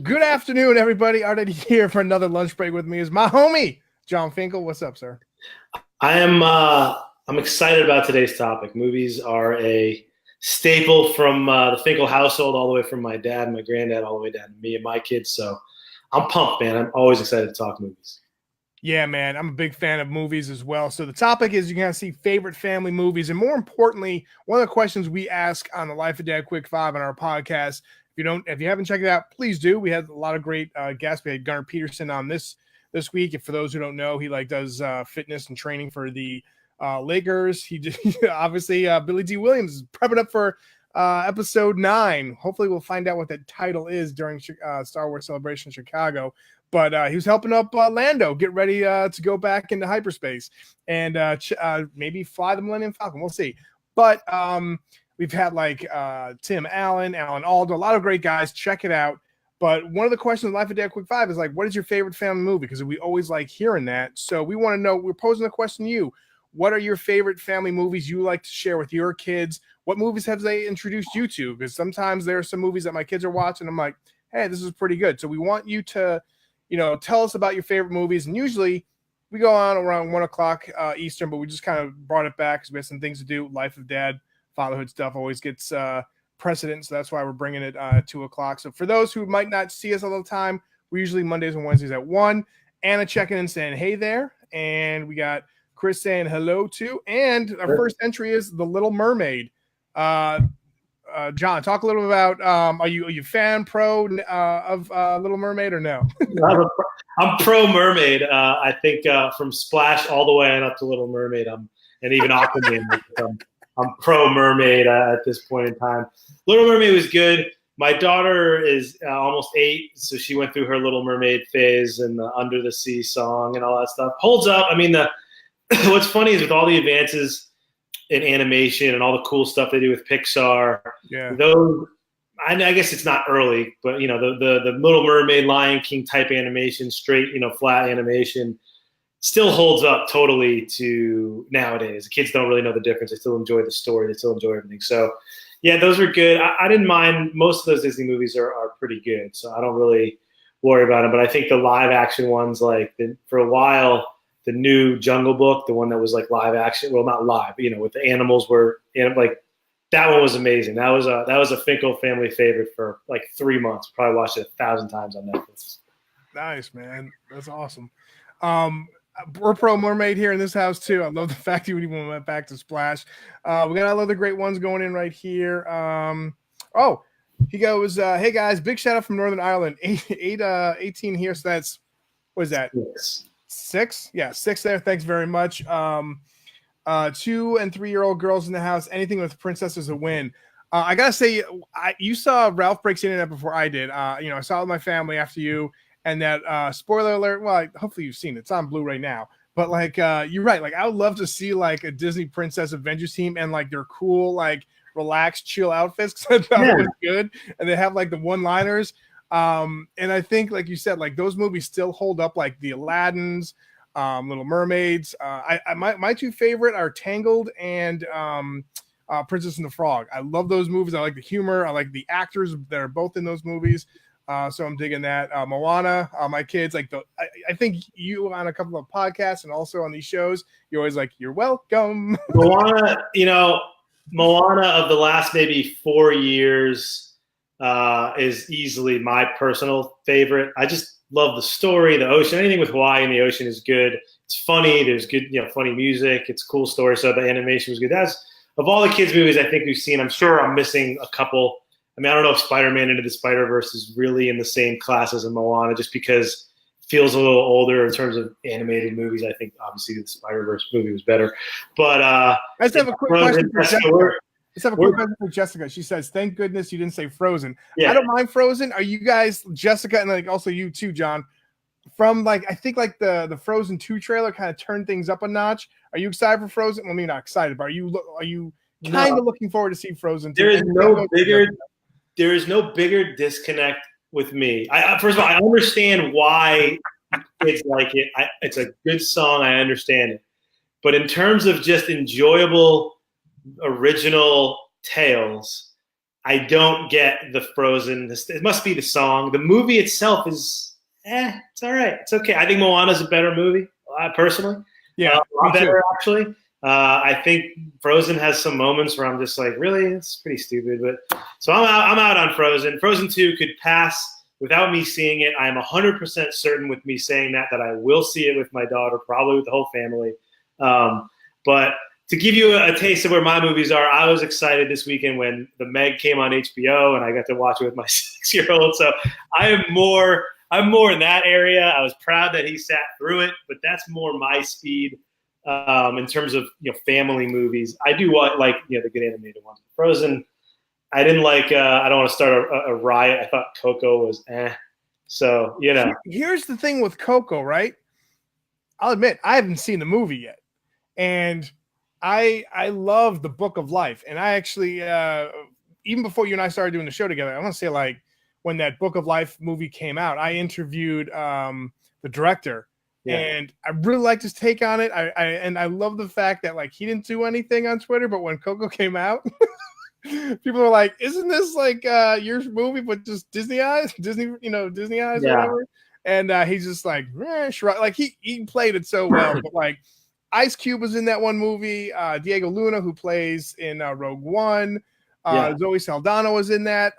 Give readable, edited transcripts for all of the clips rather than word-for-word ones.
Good afternoon, everybody. Eddy here for another lunch break with me is my homie, Jon Finkel. What's up, sir? I'm excited about today's topic. Movies are a staple from the Finkel household, all the way from my dad, my granddad, all the way down to me and my kids. So I'm pumped, man. I'm always excited to talk movies. Yeah, man, I'm a big fan of movies as well. So the topic is you're going to see favorite family movies. And more importantly, one of the questions we ask on the Life of Dad Quick 5 on our podcast, if you haven't checked it out, please do. We had a lot of great guests. We had Gunnar Peterson on this week. If for those who don't know, he does fitness and training for the Lakers. He just, obviously Billy D. Williams is prepping up for episode 9. Hopefully we'll find out what that title is during Star Wars Celebration Chicago. But he was helping up Lando get ready to go back into hyperspace and maybe fly the Millennium Falcon. We'll see. But we've had Tim Allen, Alan Alda, a lot of great guys. Check it out. But one of the questions in Life of Dad Quick 5 is what is your favorite family movie? Because we always like hearing that. So we want to know, we're posing a question to you. What are your favorite family movies you like to share with your kids? What movies have they introduced you to? Because sometimes there are some movies that my kids are watching. I'm like, hey, this is pretty good. So we want you to, tell us about your favorite movies. And usually we go on around 1 o'clock Eastern, but we just kind of brought it back because we have some things to do. Life of Dad, fatherhood stuff always gets precedent, so that's why we're bringing it at 2 o'clock. So for those who might not see us all the time, we're usually Mondays and Wednesdays at 1. Anna checking in saying hey there, and we got Chris saying hello too. And our first entry is The Little Mermaid. John, talk a little about are you fan pro of Little Mermaid or no? I'm pro Mermaid. I think from Splash all the way on up to Little Mermaid, and even Aquaman. I'm pro Mermaid at this point in time. Little Mermaid was good. My daughter is almost 8, so she went through her Little Mermaid phase and the Under the Sea song and all that stuff. Holds up. I mean, what's funny is with all the advances in animation and all the cool stuff they do with Pixar, those, I guess it's not early, but the Little Mermaid, Lion King type animation, straight flat animation, still holds up totally to nowadays. The kids don't really know the difference. They still enjoy the story. They still enjoy everything. So, yeah, those are good. I didn't mind. Most of those Disney movies are pretty good, so I don't really worry about them. But I think the live action ones, for a while, the new Jungle Book, the one that was live action, well, not live, with the animals were that one was amazing. That was a Finkel family favorite for 3 months. Probably watched it 1,000 times on Netflix. Nice, man. That's awesome. We're pro Mermaid here in this house too. I love the fact you even went back to Splash. We got all the great ones going in right here. He goes, hey guys, big shout out from Northern Ireland. 18 here. So that's, what is that? 6? Yeah, 6 there. Thanks very much. 2 and 3-year-old girls in the house. Anything with princesses a win. I gotta say, you saw Ralph Breaks the Internet before I did. I saw it with my family after you. And that spoiler alert, well, hopefully you've seen it. It's on Blu-ray now. But you're right. I would love to see a Disney Princess Avengers team and their cool, relaxed, chill outfits. Because I thought it was good. And they have the one-liners. And I think, like you said, those movies still hold up, the Aladdins, Little Mermaids. My 2 favorite are Tangled and Princess and the Frog. I love those movies. I like the humor. I like the actors that are both in those movies. So I'm digging that. Moana, my kids, I think you on a couple of podcasts and also on these shows, you're always you're welcome. Moana, Moana of the last maybe 4 years is easily my personal favorite. I just love the story, the ocean, anything with Hawaii and the ocean is good. It's funny. There's good, funny music. It's a cool story. So the animation was good. That's, of all the kids' movies I think we've seen, I'm sure I'm missing a couple. I mean, I don't know if Spider-Man Into the Spider-Verse is really in the same class as a Moana, just because it feels a little older in terms of animated movies. I think obviously the Spider-Verse movie was better. But I just have a quick question for Jessica. For Jessica. She says, "Thank goodness you didn't say Frozen." Yeah. I don't mind Frozen. Are you guys, Jessica, and also you too, John? From I think the Frozen 2 trailer kind of turned things up a notch. Are you excited for Frozen? Well, maybe not excited, but are you kind of looking forward to see Frozen 2? There is no bigger disconnect with me. First of all, I understand why kids like it. It's a good song. I understand it. But in terms of just enjoyable, original tales, I don't get the Frozen. It must be the song. The movie itself is, it's all right. It's okay. I think Moana's a better movie, personally. Yeah, a lot better, actually. I think Frozen has some moments where I'm just like, really? It's pretty stupid. But so I'm out on Frozen. Frozen 2 could pass without me seeing it. I'm 100% certain with me saying that I will see it with my daughter, probably with the whole family. But to give you a taste of where my movies are, I was excited this weekend when The Meg came on HBO, and I got to watch it with my 6-year-old. So I'm more in that area. I was proud that he sat through it, but that's more my speed in terms of family movies. I do like the good animated ones. Frozen, I didn't like. I don't want to start a riot. I thought Coco was So Here's the thing with Coco, right? I'll admit I haven't seen the movie yet, and I love the Book of Life, and I actually even before you and I started doing the show together, I want to say like when that Book of Life movie came out, I interviewed the director, and I really liked his take on it. I love the fact that like he didn't do anything on Twitter, but when Coco came out, people are like, "Isn't this like your movie, but just Disney eyes, Disney eyes, or whatever?" And he's just like, like he played it so well, but like. Ice Cube was in that one movie. Diego Luna, who plays in Rogue One. Zoe Saldana was in that.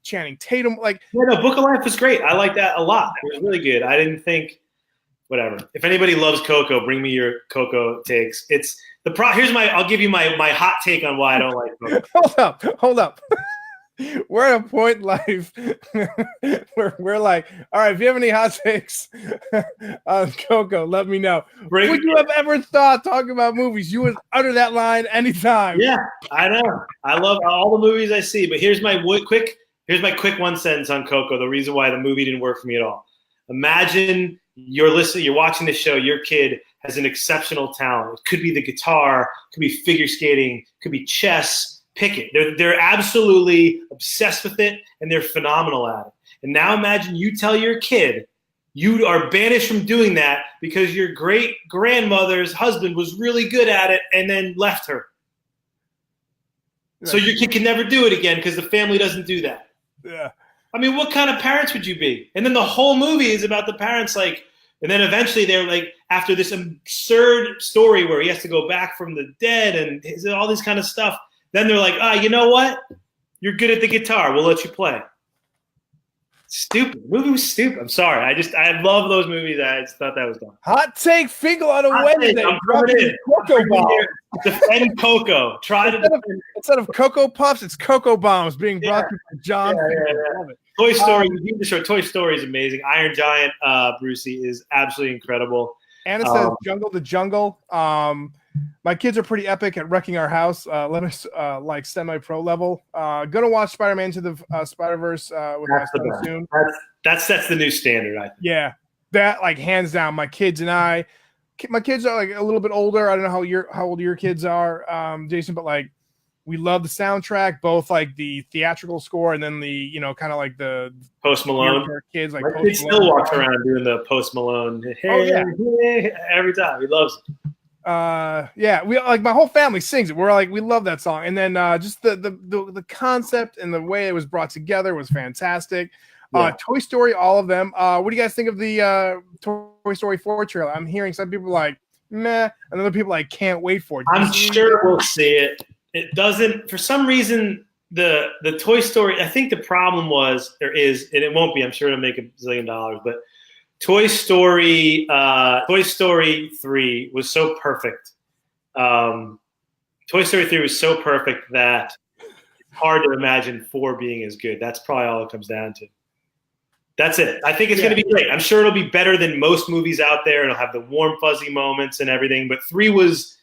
Channing Tatum. Book of Life was great. I like that a lot. It was really good. I didn't think, whatever. If anybody loves Coco, bring me your Coco takes. It's the I'll give you my hot take on why I don't like Coco. Hold up. We're at a point in life where we're like, all right, if you have any hot takes on Coco, let me know. Would you have ever thought talking about movies, you would utter that line anytime? Yeah, I know. I love all the movies I see, but here's my quick one sentence on Coco, the reason why the movie didn't work for me at all. Imagine you're watching the show, your kid has an exceptional talent. It could be the guitar, it could be figure skating, it could be chess. Pick it. They're absolutely obsessed with it, and they're phenomenal at it. And now imagine you tell your kid you are banished from doing that because your great-grandmother's husband was really good at it and then left her. So your kid can never do it again because the family doesn't do that. Yeah. I mean, what kind of parents would you be? And then the whole movie is about the parents, and then eventually they're like, after this absurd story where he has to go back from the dead and all this kind of stuff, then they're like, you know what? You're good at the guitar. We'll let you play. Stupid. The movie was stupid. I'm sorry. I love those movies. I just thought that was dumb. Hot take Finkel on a Wednesday. I'm coming in. Cocoa Bomb. Defend Coco. Instead of Cocoa Puffs, it's Cocoa Bombs being brought to you by Jon Finkel. Toy Story. Toy Story is amazing. Iron Giant, Brucey, is absolutely incredible. Anna says Jungle to Jungle. My kids are pretty epic at wrecking our house. Let us like semi-pro level. Gonna watch Spider-Man to the Spider-Verse with my son soon. That sets the new standard, I think. Yeah, that like hands down. My kids and I. My kids are like a little bit older. I don't know how old your kids are, Jason, but like we love the soundtrack, both like the theatrical score and then the kind of like the Post Malone. Kids like my kid still walks around doing the Post Malone. Hey, every time he loves it. We like my whole family sings it. We're like we love that song, and then just the concept and the way it was brought together was fantastic. Toy Story, all of them. What do you guys think of the Toy Story 4 trailer? I'm hearing some people like meh, and other people like can't wait for it. I'm sure we'll see it. It doesn't, for some reason, the Toy Story. I think the problem is, and it won't be. I'm sure it'll make $1 zillion, but Toy Story 3 was so perfect. Toy Story 3 was so perfect that it's hard to imagine 4 being as good. That's probably all it comes down to. That's it. I think it's going to be great. I'm sure it'll be better than most movies out there. It'll have the warm, fuzzy moments and everything. But 3 was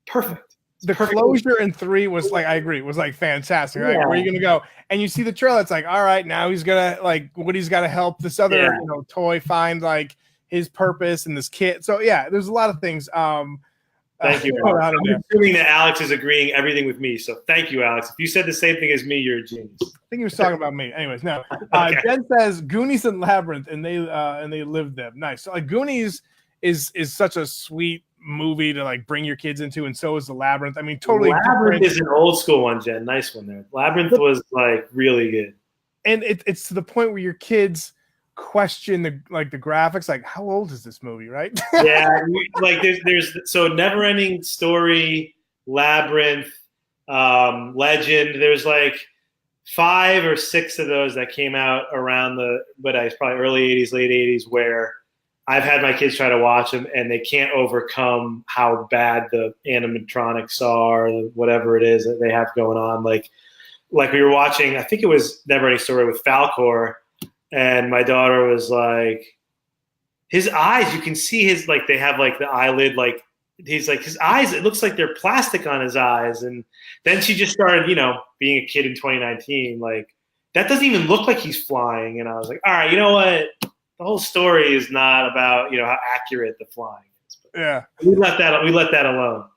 perfect. The closure in 3 was like, I agree, was like fantastic. Right? Where are you going to go? And you see the trailer. It's like, all right, now he's going to like Woody's got to help this other toy find like his purpose and this kid. So yeah, there's a lot of things. Thank you. I'm assuming that Alex is agreeing everything with me. So thank you, Alex. If you said the same thing as me, you're a genius. I think he was talking about me. Anyways, no. Okay. Jen says Goonies and Labyrinth, and they lived them. Nice. So like Goonies is such a sweet movie to like bring your kids into, and so is The Labyrinth. I mean, totally Labyrinth different. is an old school one, Jen. Nice one there. Labyrinth was like really good. And it's to the point where your kids question the graphics, like how old is this movie, right? Yeah, like there's so Never Ending Story, Labyrinth, Legend. There's like 5 or 6 of those that came out around it's probably early 80s, late 80s, where I've had my kids try to watch them and they can't overcome how bad the animatronics are, whatever it is that they have going on. Like we were watching, I think it was Never Ending Story with Falcor, and my daughter was like, his eyes, you can see his, like, they have like the eyelid, like he's like, his eyes, it looks like they're plastic on his eyes. And then she just started, being a kid in 2019, like, that doesn't even look like he's flying. And I was like, all right, you know what? The whole story is not about, how accurate the flying is. But yeah. We let that alone.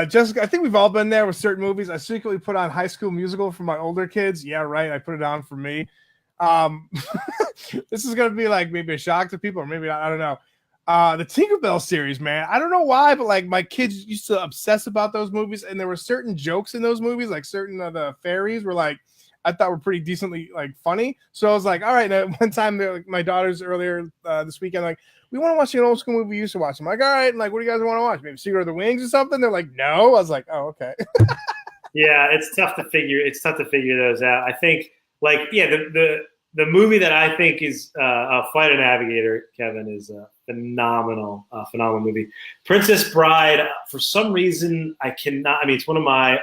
Jessica, I think we've all been there with certain movies. I secretly put on High School Musical for my older kids. Yeah, right. I put it on for me. This is going to be like maybe a shock to people, or maybe not, I don't know. The Tinkerbell series, man. I don't know why, but like my kids used to obsess about those movies, and there were certain jokes in those movies, like certain of the fairies were like, I thought were pretty decently like funny. So I was like, all right. And one time, my daughters earlier this weekend, like, we want to watch an old school movie we used to watch. I'm like, all right. And like, what do you guys want to watch? Maybe Secret of the Wings or something? They're like, no. I was like, oh, okay. Yeah, it's tough to figure those out. I think, like, yeah, the movie that I think is Flight of Navigator, Kevin, is a phenomenal movie. Princess Bride, for some reason, I cannot. I mean, it's one of my,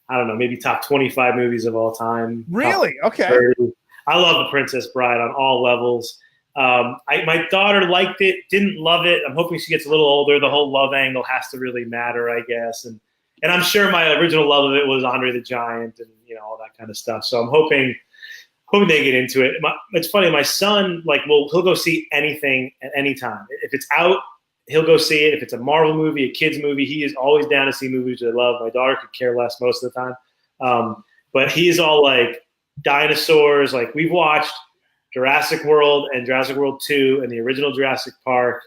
I don't know, maybe top 25 movies of all time. Really? Okay. 30. I love The Princess Bride on all levels. My daughter liked it, didn't love it. I'm hoping she gets a little older. The whole love angle has to really matter, I guess. And I'm sure my original love of it was Andre the Giant and all that kind of stuff. So I'm hoping they get into it. It's funny. My son, like, he'll go see anything at any time. If it's out, he'll go see it. If it's a Marvel movie, a kids movie, he is always down to see movies that I love. My daughter could care less most of the time. But he's all like dinosaurs. Like, we've watched Jurassic World and Jurassic World 2 and the original Jurassic Park.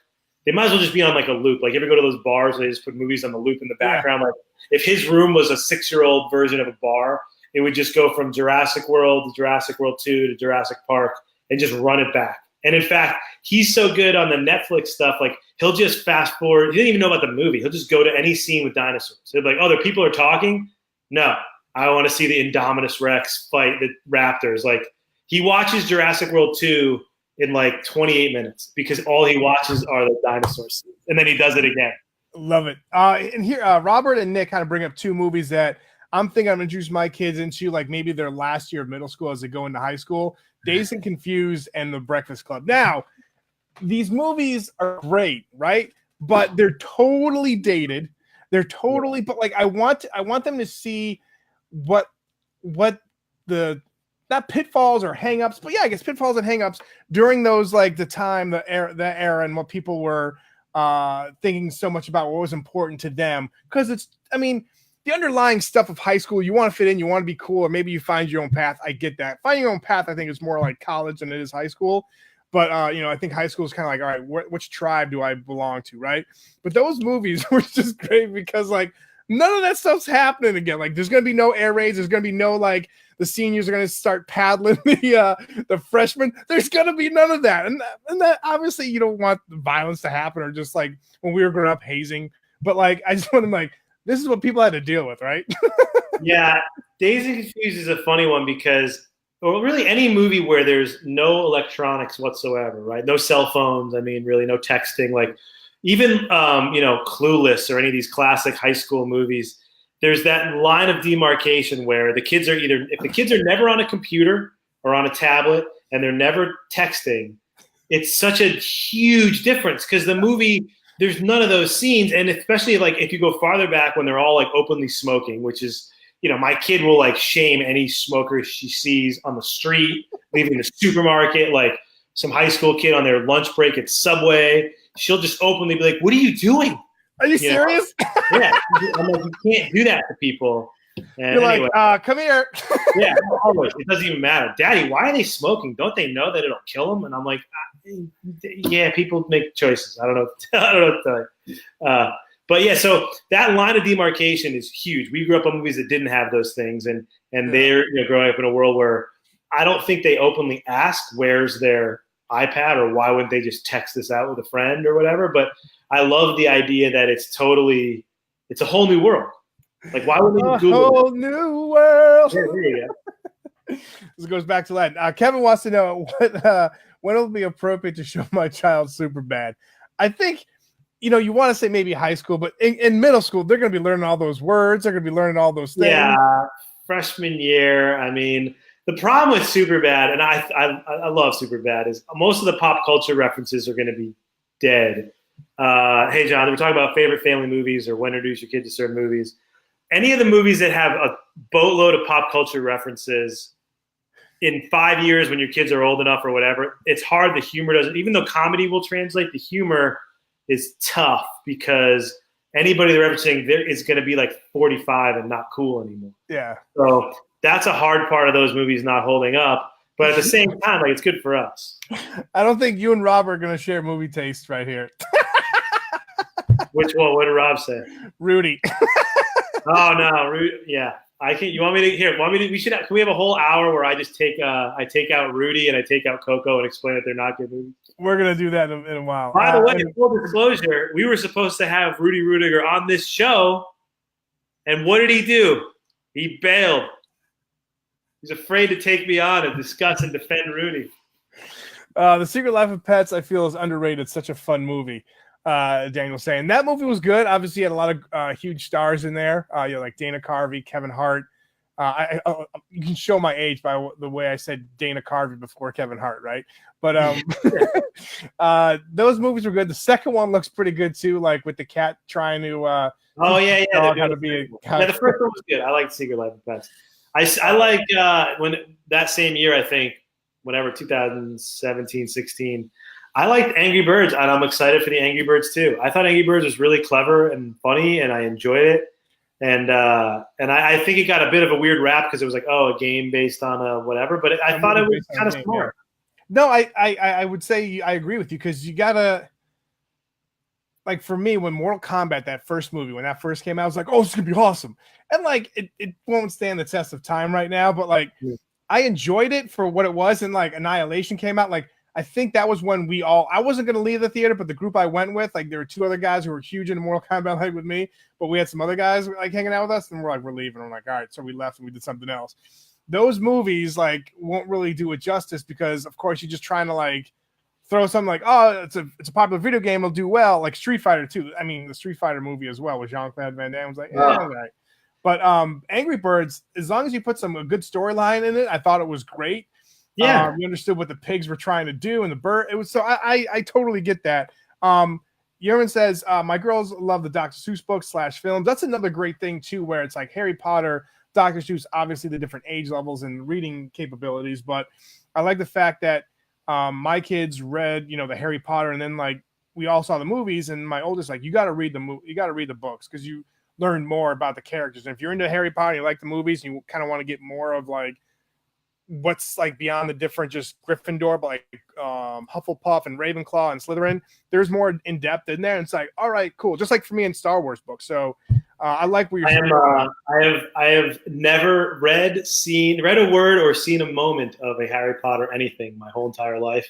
They might as well just be on like a loop. Like, you ever go to those bars where they just put movies on the loop in the background? Yeah. Like, if his room was a 6-year-old version of a bar, it would just go from Jurassic World to Jurassic World 2 to Jurassic Park and just run it back. And in fact, he's so good on the Netflix stuff, like, he'll just fast forward. He didn't even know about the movie. He'll just go to any scene with dinosaurs. He'll be like, oh, the people are talking? No, I want to see the Indominus Rex fight the raptors. Like, he watches Jurassic World 2 in like 28 minutes because all he watches are the dinosaurs. And then he does it again. Love it. And here, Robert and Nick kind of bring up 2 movies that I'm thinking I'm going to introduce my kids into, like maybe their last year of middle school as they go into high school. Dazed and Confused and The Breakfast Club. Now, these movies are great, right? But they're totally dated. They're totally, but like I want them to see what the, not pitfalls or hangups, but yeah, I guess pitfalls and hangups during those, like the time, the era, and what people were thinking so much about, what was important to them. Because it's, I mean, the underlying stuff of high school, you want to fit in, you want to be cool, or maybe you find your own path. I get that. Finding your own path, I think, is more like college than it is high school. But, I think high school is kind of like, all right, which tribe do I belong to, right? But those movies were just great because, like, none of that stuff's happening again. Like, there's going to be no air raids. There's going to be no, like, the seniors are going to start paddling the freshmen. There's going to be none of that. And that, obviously, you don't want the violence to happen, or just, like, when we were growing up, hazing. But, like, I just want them, like, this is what people had to deal with, right? Yeah, Dazed and Confused is a funny one because, well, really any movie where there's no electronics whatsoever, right? No cell phones. I mean, really no texting. Like, even Clueless or any of these classic high school movies, there's that line of demarcation where the kids are either, if the kids are never on a computer or on a tablet and they're never texting, it's such a huge difference because the movie, there's none of those scenes. And especially like if you go farther back when they're all like openly smoking, which is, my kid will like shame any smoker she sees on the street, leaving the supermarket, like some high school kid on their lunch break at Subway. She'll just openly be like, what are you doing? Are you serious? Yeah. I'm like, you can't do that to people. And you're anyway, like, come here. Yeah, always. It doesn't even matter. Daddy, why are they smoking? Don't they know that it'll kill them? And I'm like, yeah, people make choices. I don't know. I don't know what to tell you. But yeah, so that line of demarcation is huge. We grew up on movies that didn't have those things, and they're growing up in a world where I don't think they openly ask where's their iPad or why wouldn't they just text this out with a friend or whatever. But I love the idea that it's a whole new world. Like, why would they Google a whole new world? Yeah, there you go. This goes back to that. Kevin wants to know when it'll be appropriate to show my child Superbad. I think, you want to say maybe high school, but in middle school, they're going to be learning all those words. They're going to be learning all those things. Yeah, freshman year. I mean, the problem with Superbad, and I love Superbad, is most of the pop culture references are going to be dead. Hey, John, we're talking about favorite family movies or when to introduce your kid to certain movies. Any of the movies that have a boatload of pop culture references in 5 years when your kids are old enough or whatever, it's hard. The humor doesn't, even though comedy will translate, the humor is tough because anybody they're referencing there is going to be like 45 and not cool anymore. Yeah. So that's a hard part of those movies not holding up. But at the same time, like, it's good for us. I don't think you and Rob are going to share movie taste right here. Which one? What did Rob say? Rudy. Oh no, Rudy. Yeah, I can. You want me to here? Want me to? We should. Can we have a whole hour where I just take out Rudy and I take out Coco and explain that they're not good movies? We're gonna do that in a while. By the way, full disclosure, we were supposed to have Rudy Rudiger on this show, and what did he do? He bailed. He's afraid to take me on and discuss and defend Rudy. The Secret Life of Pets, I feel, is underrated. It's such a fun movie. Daniel's saying that movie was good. Obviously, had a lot of huge stars in there. Like Dana Carvey, Kevin Hart. You can show my age by the way I said Dana Carvey before Kevin Hart, right? But those movies were good. The second one looks pretty good too, like with the cat trying to. Oh yeah. How to be the first one was good. I liked Secret Life of Pets. I like when that same year, I think, whatever, 2017, 16. I liked Angry Birds, and I'm excited for the Angry Birds too. I thought Angry Birds was really clever and funny, and I enjoyed it. And I think it got a bit of a weird rap because it was like, a game based on whatever. But I thought it was kind of smart. No, I would say I agree with you because you gotta, like, for me, when Mortal Kombat, that first movie, when that first came out, I was like, oh, it's gonna be awesome. And like it won't stand the test of time right now, but like I enjoyed it for what it was. And like Annihilation came out, like I think that was when I wasn't going to leave the theater, but the group I went with, like there were two other guys who were huge into Mortal Kombat like with me, but we had some other guys like hanging out with us and we're leaving. I'm like, all right. So we left and we did something else. Those movies like won't really do it justice because of course you're just trying to like throw something like, oh, it's a popular video game. It'll do well. Like Street Fighter 2. I mean, the Street Fighter movie as well with Jean-Claude Van Damme was like, all right. But Angry Birds, as long as you put a good storyline in it, I thought it was great. Yeah, we understood what the pigs were trying to do, and the bird. It was so I totally get that. Yerman says my girls love the Dr. Seuss books / films. That's another great thing too, where it's like Harry Potter, Dr. Seuss. Obviously, the different age levels and reading capabilities, but I like the fact that my kids read, the Harry Potter, and then like we all saw the movies, and my oldest like you got to read the books because you learn more about the characters. And if you're into Harry Potter, you like the movies, and you kind of want to get more of like what's like beyond the different just Gryffindor, but like Hufflepuff and Ravenclaw and Slytherin, there's more in depth in there. And it's like, all right, cool. Just like for me in Star Wars books. So I like what you're saying. I have never read a word or seen a moment of a Harry Potter anything my whole entire life.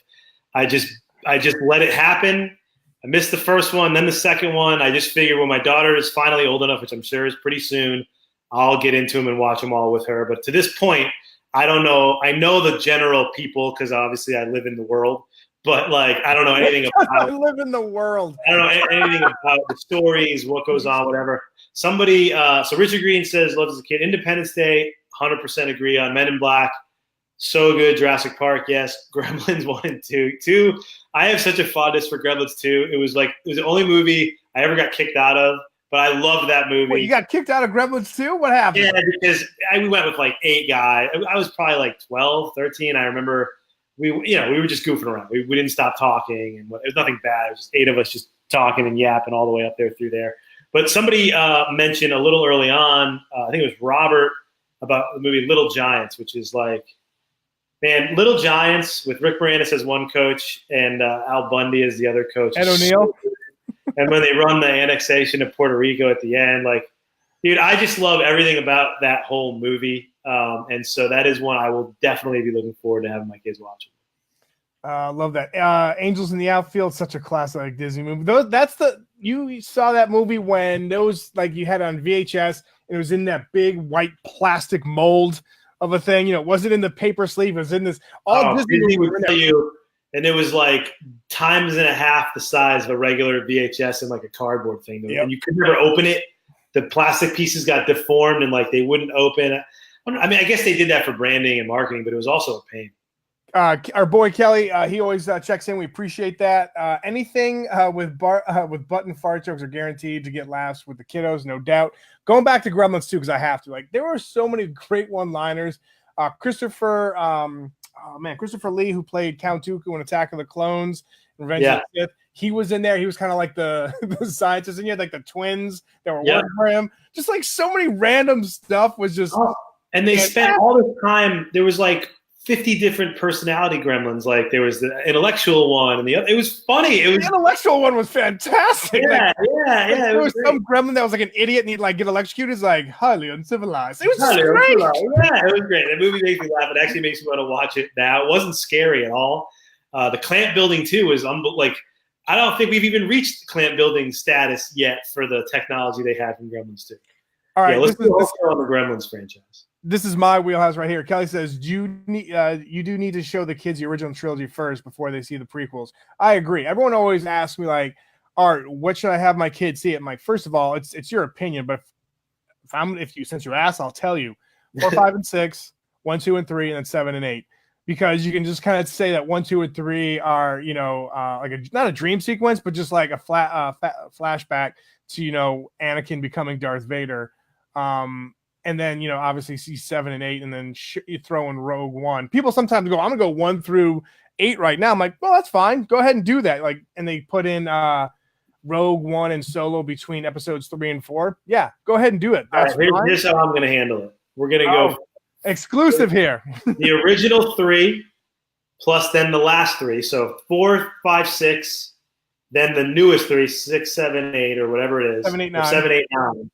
I just let it happen. I missed the first one, then the second one. I just figured when my daughter is finally old enough, which I'm sure is pretty soon, I'll get into them and watch them all with her. But to this point, I don't know. I know the general people because obviously I live in the world, but like I don't know anything about. I live in the world. I don't know anything about the stories, what goes on, whatever. Somebody, so Richard Green says, loves as a kid. Independence Day, 100% agree on. Men in Black, so good. Jurassic Park, yes. Gremlins 1 and 2. 2, I have such a fondness for Gremlins 2. It was the only movie I ever got kicked out of. But I loved that movie. Wait, you got kicked out of Gremlins too? What happened? Yeah, because we went with like 8 guys. I was probably like 12, 13. I remember we were just goofing around. We didn't stop talking, and it was nothing bad. It was just 8 of us just talking and yapping all the way up there through there. But somebody mentioned a little early on, I think it was Robert, about the movie Little Giants, which is like Man, Little Giants with Rick Moranis as one coach and Al Bundy as the other coach. Ed O'Neill. And when they run the annexation of Puerto Rico at the end, like, dude, I just love everything about that whole movie. And so that is one I will definitely be looking forward to having my kids watching. Love that. Angels in the Outfield, such a classic Disney movie. You saw that movie when those, like, you had on VHS and it was in that big white plastic mold of a thing. You know, it wasn't in the paper sleeve. It was in this Disney would tell you, and it was like times and a half the size of a regular VHS and like a cardboard thing. Yep. And you could never open it. The plastic pieces got deformed and like they wouldn't open. I mean, I guess they did that for branding and marketing, but it was also a pain. Our boy Kelly, he always checks in. We appreciate that. Anything with button fart jokes are guaranteed to get laughs with the kiddos, no doubt. Going back to Gremlins too, because I have to. Like, there were so many great one-liners. Christopher Lee, who played Count Dooku in Attack of the Clones, Revenge of the Sith, he was in there. He was kind of like the scientist, and you had like the twins that were working for him. Just like so many random stuff was just. Oh, and they spent all this time. There was like 50 different personality gremlins. Like there was the intellectual one and the other. It was funny. The intellectual one was fantastic. Yeah. There was some gremlin that was like an idiot and he'd like get electrocuted. It's like highly uncivilized. It was great. Yeah, it was great. That movie makes me laugh. It actually makes me want to watch it now. It wasn't scary at all. The clamp building too was like, I don't think we've even reached clamp building status yet for the technology they had from Gremlins 2. All right, let's go on the Gremlins franchise. This is my wheelhouse right here. Kelly says, you do need to show the kids the original trilogy first before they see the prequels. I agree. Everyone always asks me, like, Art, what should I have my kids see? I'm like, first of all, it's your opinion, but since you asked, I'll tell you 4, 5, and 6, 1, 2, and 3, and then 7 and 8. Because you can just kind of say that 1, 2, and 3 are, like not a dream sequence, but just like a flashback to, Anakin becoming Darth Vader. And then, obviously see 7 and 8, and then you throw in Rogue One. People sometimes go, I'm going to go 1 through 8 right now. I'm like, well, that's fine. Go ahead and do that. Like, and they put in Rogue One and Solo between episodes 3 and 4. Yeah, go ahead and do it. That's fine. Here's how I'm going to handle it. We're going to go exclusive here. The original 3 plus then the last 3. So 4, 5, 6, then the newest 3, 6, 7, 8, or whatever it is. 7, 8, 9. 7, 8, 9.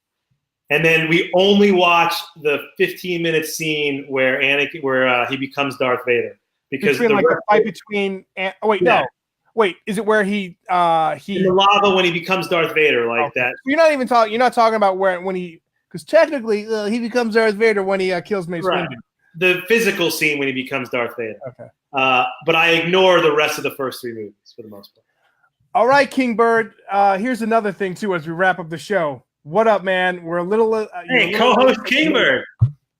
And then we only watch the 15-minute scene where he becomes Darth Vader. Because the fight between. Wait, is it where he in the lava when he becomes Darth Vader that? You're not even talking. You're not talking about when he, because technically he becomes Darth Vader when he kills Mace Windu. The physical scene when he becomes Darth Vader. Okay. But I ignore the rest of the first 3 movies for the most part. All right, King Bird. Here's another thing too as we wrap up the show. What up, man? We're a little. Hey, co-host Kingbird.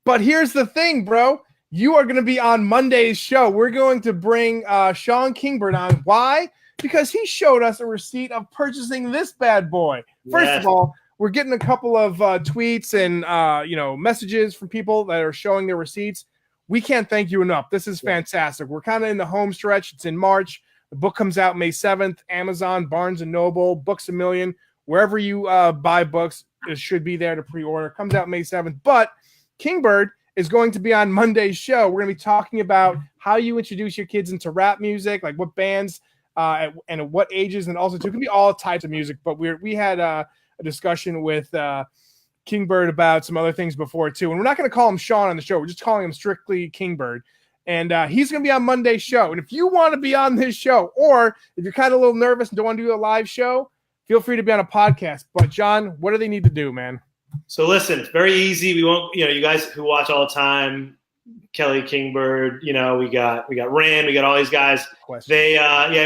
But here's the thing, bro. You are going to be on Monday's show. We're going to bring Sean Kingbird on. Why? Because he showed us a receipt of purchasing this bad boy. First of all, we're getting a couple of tweets and messages from people that are showing their receipts. We can't thank you enough. This is fantastic. We're kind of in the home stretch. It's in March. The book comes out May 7th. Amazon, Barnes & Noble, Books A Million. Wherever you buy books, it should be there to pre-order. Comes out May 7th. But Kingbird is going to be on Monday's show. We're going to be talking about how you introduce your kids into rap music, like what bands and at what ages, and also it can be all types of music. But we had a discussion with Kingbird about some other things before too. And we're not going to call him Sean on the show. We're just calling him strictly Kingbird. And he's going to be on Monday's show. And if you want to be on this show, or if you're kind of a little nervous and don't want to do a live show, feel free to be on a podcast. But John, what do they need to do, man? So listen, it's very easy. We won't, you guys who watch all the time, Kelly, Kingbird, we got Rand, we got all these guys. They,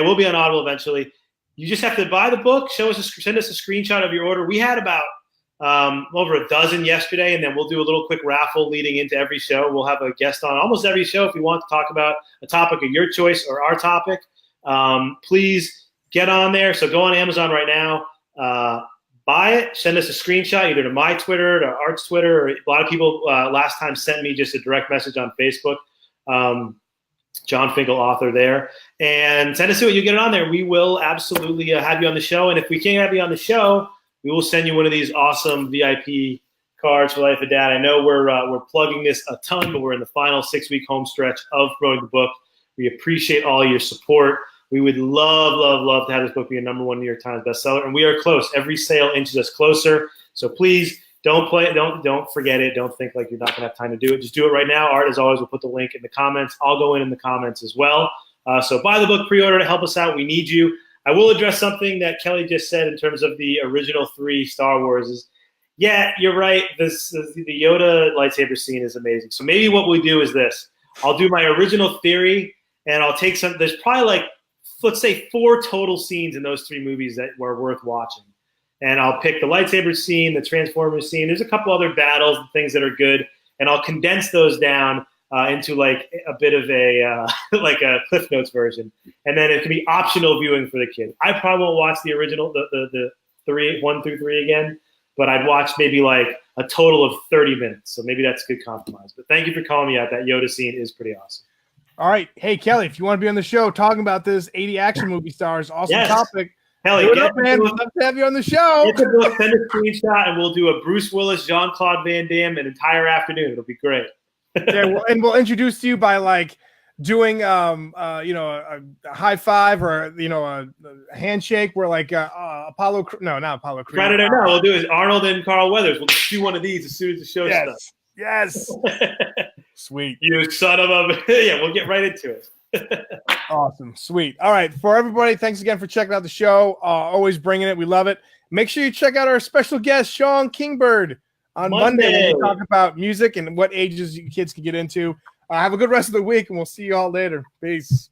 we'll be on Audible eventually. You just have to buy the book, send us a screenshot of your order. We had about over a dozen yesterday, and then we'll do a little quick raffle leading into every show. We'll have a guest on almost every show if you want to talk about a topic of your choice or our topic. Please get on there. So go on Amazon right now, buy it, send us a screenshot either to my Twitter, to Art's Twitter, or a lot of people last time sent me just a direct message on Facebook. Jon Finkel, author there. And send us what you get it on there. We will absolutely have you on the show. And if we can't have you on the show, we will send you one of these awesome VIP cards for Life of Dad. I know we're plugging this a ton, but we're in the final 6-week home stretch of promoting the book. We appreciate all your support. We would love to have this book be a #1 New York Times bestseller, and we are close. Every sale inches us closer. So please don't forget it. Don't think like you're not gonna have time to do it. Just do it right now. Art, as always, will put the link in the comments. I'll go in the comments as well. So buy the book, pre-order to help us out. We need you. I will address something that Kelly just said in terms of the original 3 Star Wars. Yeah, you're right. The Yoda lightsaber scene is amazing. So maybe what we do is this. I'll do my original theory, and I'll take some – there's probably like, let's say 4 total scenes in those 3 movies that were worth watching. And I'll pick the lightsaber scene, the Transformers scene. There's a couple other battles and things that are good, and I'll condense those down into like a bit of a like a Cliff Notes version, and then it can be optional viewing for the kid. I probably won't watch the original, the 1 through 3 again, but I'd watch maybe like a total of 30 minutes. So maybe that's a good compromise. But thank you for calling me out. That Yoda scene is pretty awesome. All right, hey Kelly, if you want to be on the show talking about this 80 action movie stars, awesome topic. Kelly, do it up, man. We'd love to have you on the show. Get the book, send a screenshot, and we'll do a Bruce Willis, Jean-Claude Van Damme an entire afternoon. It'll be great. Yeah, we'll introduce to you by like doing a high five or a handshake where like not Apollo Creed. Predator. No, we'll do is Arnold and Carl Weathers. We'll do one of these as soon as the show starts. Yes. Sweet. You son of a yeah. We'll get right into it. Awesome. Sweet. All right. For everybody, thanks again for checking out the show. Always bringing it. We love it. Make sure you check out our special guest, Sean Kingbird, on Monday when we talk about music and what ages kids can get into. Have a good rest of the week, and we'll see you all later. Peace.